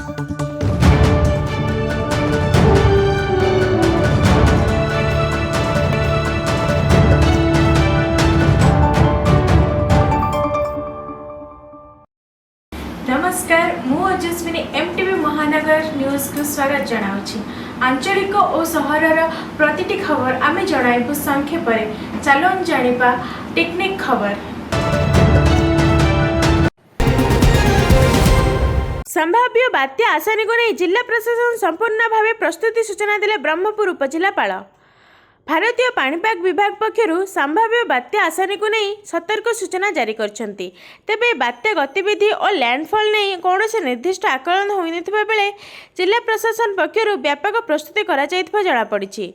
नमस्कार मु ओजस्विनी एमटीवी महानगर न्यूज को स्वागत जनाऊँगी। आंचलिक और सहरर प्रतिटी खबर आमे जणाइबु संक्षेप में। चलन जानिबा टेक्निक खबर। संभाव्य बात्या आसानी को नहीं जिला प्रशासन संपूर्ण भाव प्रस्तुति सूचना देले ब्रह्मपुर उपजिलापाल। भारतीय पाणीपाग विभाग पक्षर संभाव्य बात्या आसानी को नहीं सतर्क सूचना जारी करछंती। तेबे बात्या गतिविधि और लैंडफॉल नहीं कौन से निर्दिष्ट आकलन होइनथिबा बेले जिला प्रशासन पक्षर व्यापक प्रस्तुति करा जायथिबा जणा पड़िछि।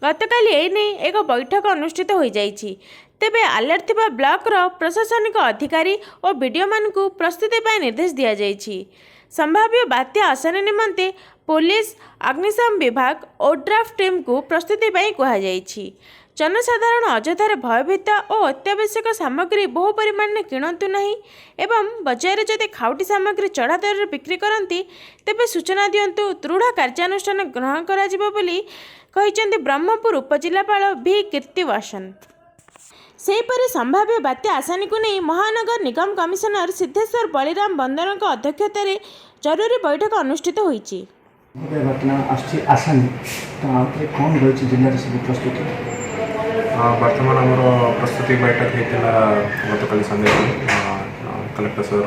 गतकाली ए नहीं एक बैठक अनुष्ठित हो जाइछि। तेबे अलर्ट थिबा ब्लॉकर प्रशासनिक अधिकारी और वीडियो मानकु प्रस्तुति पाई निर्देश दिया जाइछि। संभाव्य बात्या आसानी निमंते पुलिस अग्निशम विभाग ओड्राफ टीम को प्रस्तुति पाई कहुଯାଇଛି। जनसाधारण अଯଥାରେ भयभीत और अत्यावश्यक सामग्री बहु परिमाण में किणतु नहीं एवं बजार जदि खाउटी सामग्री चढ़ा दर बिक्री करती तेबे सूचना दिंतु दृढ़ कार्यानुष्ठान ग्रहण कर ब्रह्मपुर उपजिलापाल भी कीर्तिवासन। सेहीपरि संभाव्य बात्या आसानी को नहीं महानगर निगम कमिशनर सिद्धेश्वर बलिराम बंदर अध्यक्षतार जरूरी बैठक अनुष्ठित होईछि। घटना आसानी तो कौन रही जिले सब प्रस्तुति वर्तमान आमर प्रस्तुति बैठक होता गतकाली संध्या कलेक्टर सर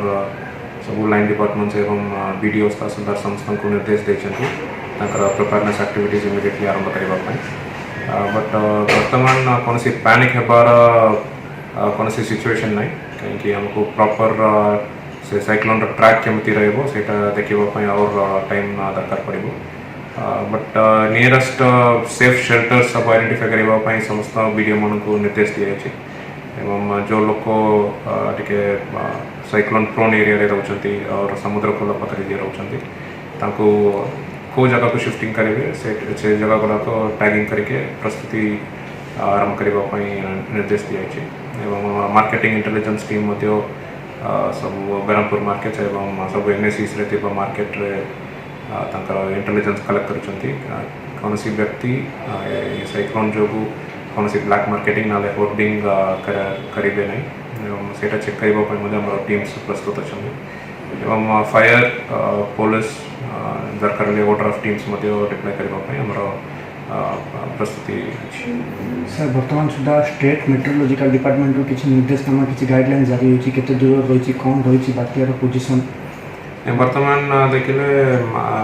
सब लाइन डिपार्टमेंट्स एवं बीडीओ तहसीलदार संस्था को निर्देश देते प्रिपेयरनेस एक्टिविटीज इमिडिएटली आरंभ करने। बट वर्तमान कौन पैनिक होबार कौन सिचुएशन ना कहीं हमको प्रॉपर से साइक्लोन ट्रैक केमती रहा देखापी और टाइम दरकार पड़ो। बट नियरेस्ट सेफ शेल्टर सब आइडेंटिफाई करने समस्त वीडियो मान को निर्देश दिखाई एवं जो लोग टे साइक्लोन प्रोन एरिया रोचती और समुद्र कूल पाखे जी रोचती कौ जगह को शिफ्टिंग करेंगे से जगह गुड़ाक टैगिंग करके प्रस्तुति आरंभ करने निर्देश दिखाई एवं मार्केटिंग इंटेलिजेंस टीम सब ब्रह्मपुर मार्केट एवं सब एनएसीस मार्केट इंटेलिजेंस कलेक्ट कौन व्यक्ति साइक्लोन जो कौन ब्लैक मार्केटिंग ना होर्डिंग करेंगे ना से चेक करने टीम्स प्रस्तुत अच्छा एवं फायर पुलिस दरकार ओड्राफ टीम्स डिप्लॉय करने प्रस्तुति। सर वर्तमान सुधा स्टेट मेट्रोलॉजिकल डिपार्टमेंट रो किसी निर्देशनामा किसी गाइडलाइन जारी होती केते दूर रही कौन रही बात्यार पोजिशन वर्तमान देखिले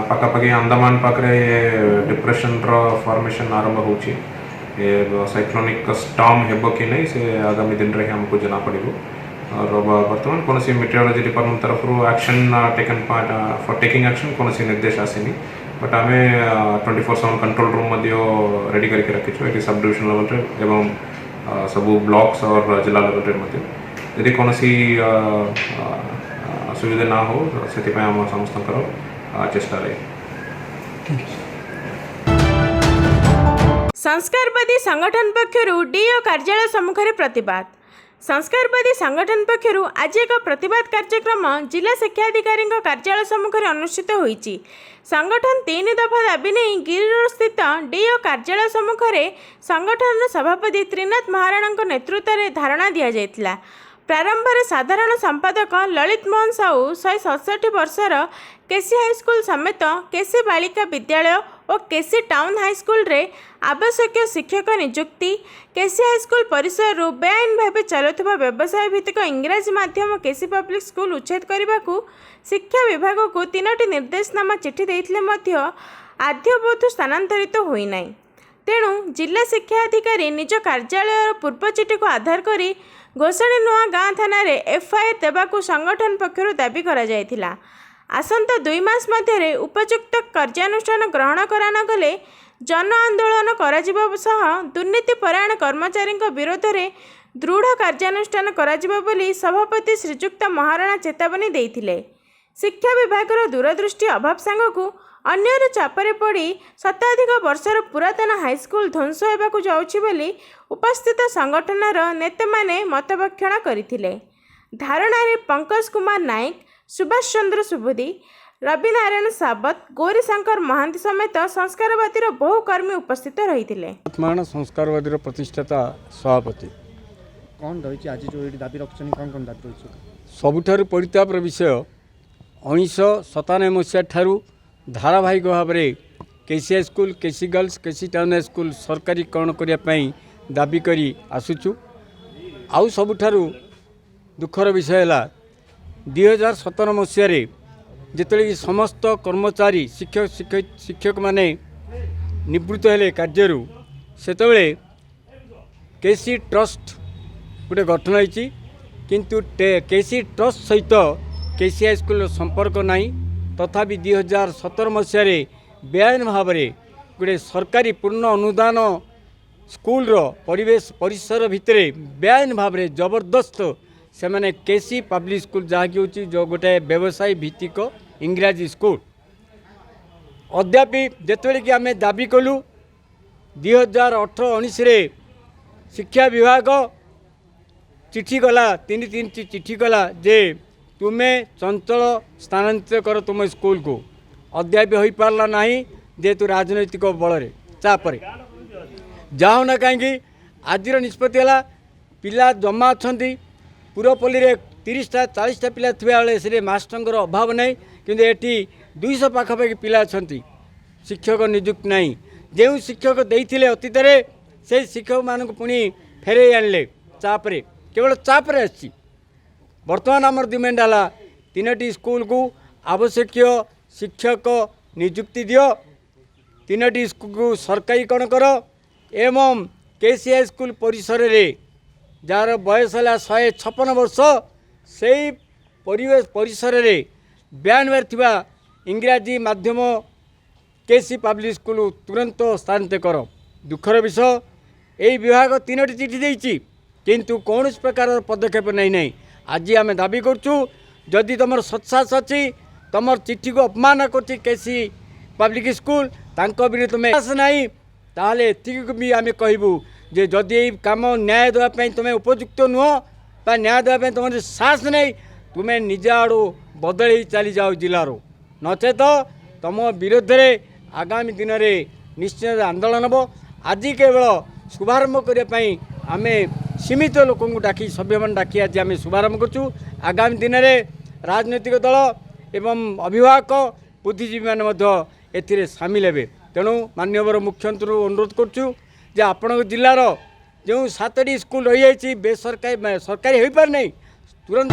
पाखापाखि अंडमान पाखे डिप्रेशन फॉर्मेशन आरंभ होची साइक्लोनिक स्टॉर्म हेबो कि नहीं से आगामी दिन रे हमको जना पड़ो। और वर्तमान कौन मेट्रोलॉजी डिपार्टमेंट तरफ action taken for taking action कौन निर्देश आसनी। बट आम 24/7 कंट्रोल रूम रेडी करके रखीचु ये सब डिविजन लेवल एवं सब ब्लॉक्स और जिला लेवल यदि कौन असुविधा ना हो से आम समस्त चेष्टा रही। संस्कारवादी संगठन पक्षर डीओ कार्यालय सम्मुखें प्रतिवाद। संस्कारवादी संगठन पक्षर आज एक प्रतिवाद कार्यक्रम जिला शिक्षाधिकारी कार्यालय सम्मुखें अनुष्ठित होईछि। संगठन 3 दफा दाबी नहीं गिरिरोड स्थित डीओ कार्यालय सम्मुखें संगठन सभापति त्रिनाथ महाराणा नेतृत्व में धारणा दि जाइथिला। प्रारंभ में साधारण संपादक ललित मोहन साहू 167 वर्षर केसी हाईस्कल समेत केसी बालिका विद्यालय और केसी टाउन हाईस्कल रे आवश्यक शिक्षक नियुक्ति केसी हाईस्कल परिसर बेआईन भाव चलुवा व्यवसाय भित्तिक इंग्राजी माध्यम केसी पब्लिक स्कूल उच्छेद करने को शिक्षा विभाग को 3टी निर्देशनामा चिठी देते आद्यबोध स्थानांतरित होना। तेणु जिला शिक्षा अधिकारी निज कार्यालय पूर्व चिठी को आधार करी घोषणी नुआ गाँ थाना रे एफआईआर देवाकू संगठन पक्षर दाबी करा जायथिला। आसंता 2 मास मध्य उपयुक्त कार्यानुष्ठान ग्रहण करा न गले जन आंदोलन कराजिबा सह दुर्नीतिपरायण कर्मचारी विरोध में दृढ़ कार्यानुष्ठान कराजिबा बोली सभापति श्रीजुक्त महाराणा चेतावनी देइथिले। शिक्षा विभाग दूरदृष्टि अभाव सांगकू अन्यर चापरे पड़ी शताधिक वर्षर पुरातन हाईस्कल ध्वंस होगाकू जाउछि बोली उपस्थित संगठनर नेता माने मतभक्षण करथिले। धारणा पंकज कुमार नायक, सुभाष चंद्र सुबुदी, रवि नारायण साबत गौरीशंकर महांती समेत संस्कारवादी बहु कर्मी उपस्थित रही। वर्तमान संस्कारवादी प्रतिष्ठाता सभापति कौन रही आज जो ये दाबी रखुच्छे कौन दाबी रही सबुठारु परितापर विषय 1997 मसीहा ठारू धारावाहिक भाव में केसी स्कूल केसी गर्ल्स केसी टाउन स्कूल सरकारीकरण करने दाबी करी आसुचु। आउ सबुठारु दुखर विषय है 2017 मसीह जिते समस्त कर्मचारी शिक्षक माने निवृत्त हेले कार्यरू सेतबेले केसी ट्रस्ट गोटे गठन होती किंतु केसी ट्रस्ट सहित केसी हाई स्कूल संपर्क नहीं। तथापि 2017 मसीह बेआईन भाव में गोटे सरकारी पूर्ण अनुदान स्कूल परिवेश परिसर भितर बेआईन भाव में जबरदस्त से मैंने केसी पब्लिक स्कूल जहाँकि हूँ जो गोटे व्यवसाय भित्तिक इंग्राजी स्कूल अद्यापि जिते कि आम दाबी कलु 2018-19 शिक्षा विभाग चिठी गला तीन चिठी गला जे तुम्हें चंचल स्थानांतरित कर तुम स्कूल को अद्यापि हो पारा ना जेहेतु राजनैतिक बल चापर जाओ ना कहीं आज निष्पत्ति है पिला जमा अच्छा पुरपल्ली 30टा 40टा पिला थे से मास्टर अभाव नहीं किंतु एटी 200 पाखापाखि पिला अच्छा शिक्षक नियुक्त नहीं जो शिक्षक देते अतीत से शिक्षक मान पुणी फेरे आनले चापरे केवल चापरे आसी बर्तमान आमर डिमांड है 3टी स्कूल को आवश्यक शिक्षक नियुक्ति दियो 3टी स्कूल को सरकारीकरण कर एवं केसी हाई स्कूल परिसर रे जार बयस है 156 वर्ष से परिवेश परिसर रे बयान थिबा इंग्राजी माध्यम केसी पब्लिक स्कूल तुरंत स्थानांतरित कर। दुखर विषय यही विभाग 3टी चिठी देती किंतु कौन प्रकार पदक्षेप नहीं। आज आम दाबी करूँ जदि तुम सत्साहस अच्छी तुम चिठी को अपमान कर केसी पब्लिक स्कूल तांको विरुद्ध तुम्हें नहीं ताहले एतिक भी आम कहबू जे जदि यही कम न्याय देवाई तुम्हें उपयुक्त नुह बा न्याय देवाई तुम साहस नहीं तुम्हें निज आड़ू बदल चली जाओ जिलार नचेत तुम विरोध में आगामी दिन में निश्चय आंदोलन हम आज केवल शुभारंभ करने आम सीमित लोक डाकी सभ्य मान डाकी आज आम शुभारंभ करूँ। आगामी दिन में राजनैतिक दल एवं अभिभावक बुद्धिजीवी मैंने सामिल हे। तेणु माननीय मुख्यमंत्री अनुरोध करुँ जे आपण जिलार जो 7टी स्कूल रही बेसरकारी सरकारी हो पार नहीं तुरंत।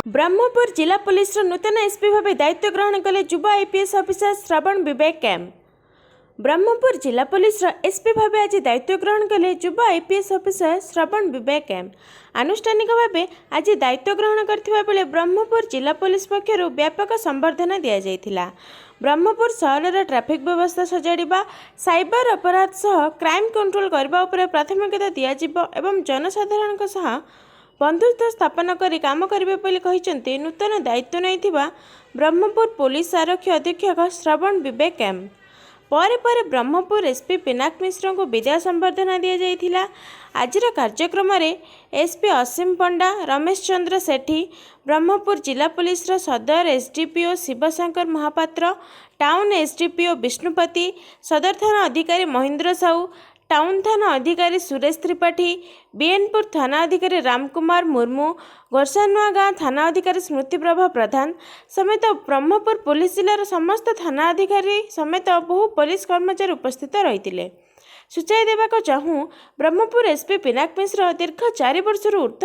ब्रह्मपुर जिला पुलिस नूतन एसपी भाव दायित्व ग्रहण कले युवा आईपीएस ऑफिसर श्रवण विवेक कैम। ब्रह्मपुर जिला पुलिस एसपी भाव आज दायित्व ग्रहण कले युवा आईपीएस ऑफिसर श्रवण विवेक कैम। आनुष्ठानिक भाव आज दायित्व ग्रहण करथिबा बेले ब्रह्मपुर जिला पुलिस पक्षरु व्यापक संबर्धना दिया जायथिला। ब्रह्मपुर सहर ट्रैफिक व्यवस्था सजाड़ा साइबर अपराध सह क्राइम कंट्रोल करने उपर प्राथमिकता दिज्व एवं जनसाधारण सह बंधुत्व स्थापन कर काम करेंगे नूतन दायित्व नहीं ब्रह्मपुर पुलिस आरक्षी अधीक्षक श्रवण विवेक कैम। पर ब्रह्मपुर एसपी पिनाक मिश्र को विदाय संबर्धना दि जाइथिला। आज कार्यक्रम में एसपी असीम पंडा रमेश चंद्र सेठी ब्रह्मपुर जिला पुलिस सदर SDPO Shivshankar Mahapatra town SDPO Vishnupati सदर थाना अधिकारी महेंद्र साहू टाउन थाना अधिकारी सुरेश त्रिपाठी बीएनपुर थाना अधिकारी रामकुमार मुर्मू गोरसानुआ गाँव थाना अधिकारी स्मृति प्रभा प्रधान समेत ब्रह्मपुर पुलिस जिलार समस्त थाना अधिकारी समेत बहु पुलिस कर्मचारी उपस्थित रही। सूचाई देवाक चाहूँ ब्रह्मपुर एसपी पिनाक मिश्र दीर्घ 4 वर्ष ऊर्ध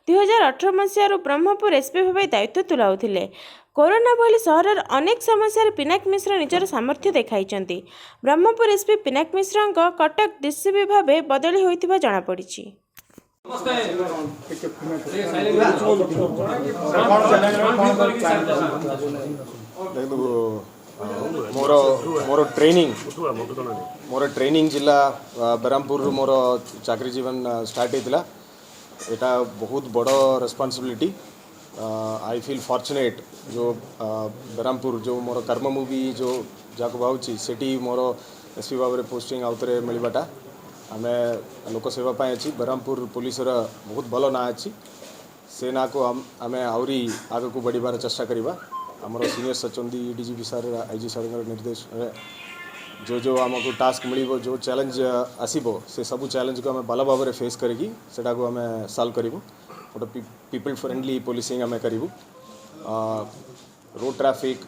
2018 मसीह ब्रह्मपुर एसपी भाव दायित्व तुलाउथिले। कोरोना भली सहर अनेक समस्या पिनाक मिश्र निजर सामर्थ्य देखाई। ब्रह्मपुर एसपी पिनाक मिश्र कटक डीसीपी भाव बदली होइथिबा जणा पड़िछि। मोर ट्रेनिंग जिला बरहमपुर मोर चाकरी जीवन स्टार्ट होता एटा बहुत बड़ रेस्पॉन्सिबिलिटी। आई फील फॉर्चुनेट जो बरहमपुर जो मोर कर्म मूवी जो जाको भावुची सेठी मोर एसपी भाव में पोस्टिंग आउे मिलवाटा आम लोक सेवाई अच्छी बरहमपुर पुलिस बहुत भल ना अच्छी से ना को आम आहरी आग को बढ़िबार चेष्टा करवा। आमर सीनियर सचंदी डीजीपी सर आईजी सर निर्देश जो आमको टास्क मिल जो चैलेंज आसो से सब चैलेंज को आम भल भाव में फेस करी आम सल्व करूँ गोटे पीपल फ्रेंडली पुलिसिंग आम करूँ रोड ट्रैफिक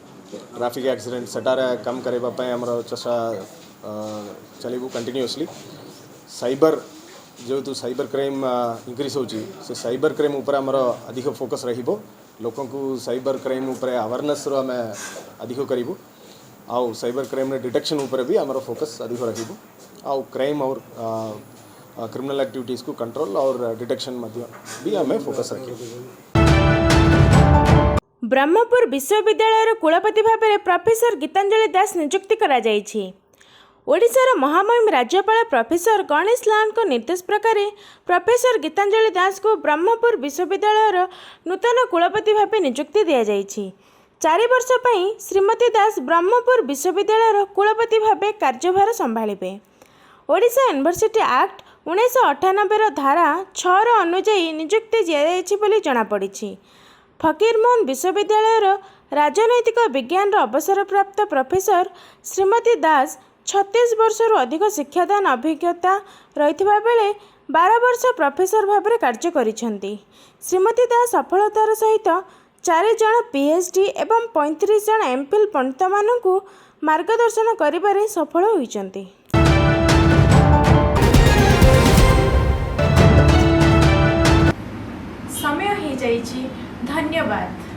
एक्सीडेंट सेटार कम करने आमर चेष्टा चलू कंटिन्यूअसली साइबर जेहेतु साइबर क्राइम इंक्रीज होची से साइबर क्राइम ऊपर आमर अधिक फोकस रहिबो लोकन को साइबर क्राइम ऊपर अवेयरनेस रो आम अधिक करूँ आउ साइबर क्राइम डिटेक्शन ऊपर भी आमर फोकस अधिक रहिबो आउ क्राइम और क्रिमिनल एक्टिविटीज को कंट्रोल और डिटेक्शन मध्य भी आम फोकस रखिबो। ब्रह्मपुर विश्वविद्यालय कुलपति भाव में प्रोफेसर गीतांजलि दास नियुक्ति करा जायछि। ओडिशार महामहिम राज्यपाल प्रोफेसर गणेश लाल निर्देश प्रकार प्रोफेसर गीतांजलि दास को ब्रह्मपुर विश्वविद्यालय नूतन कुलपति भाव नियुक्ति दि जायछि। 4 वर्ष पई श्रीमती दास ब्रह्मपुर विश्वविद्यालय कुलपति भाव कार्यभार संभाଳିबे। ओडिशा यूनिवर्सिटी एक्ट 1998 धारा 6 अनुଯାयी नियुक्ति दियाଯାଇଛି बोली जଣାपଡ଼ିଛି। फकीरमोहन विश्वविद्यालय राजनैतिक विज्ञान अवसरप्राप्त प्रोफेसर श्रीमती दास 36 वर्षरू अधिक शिक्षादान अभिज्ञता रहिथिबा बेले 12 वर्ष प्रोफेसर भाव में कार्य करिसेंती। श्रीमती दास सफलतार सहित 4 जन पीएचडी एवं 35 जन एमफिल पंडित मानू मार्गदर्शन करिबारे सफल होइचंती। समय हो जाइछि। धन्यवाद।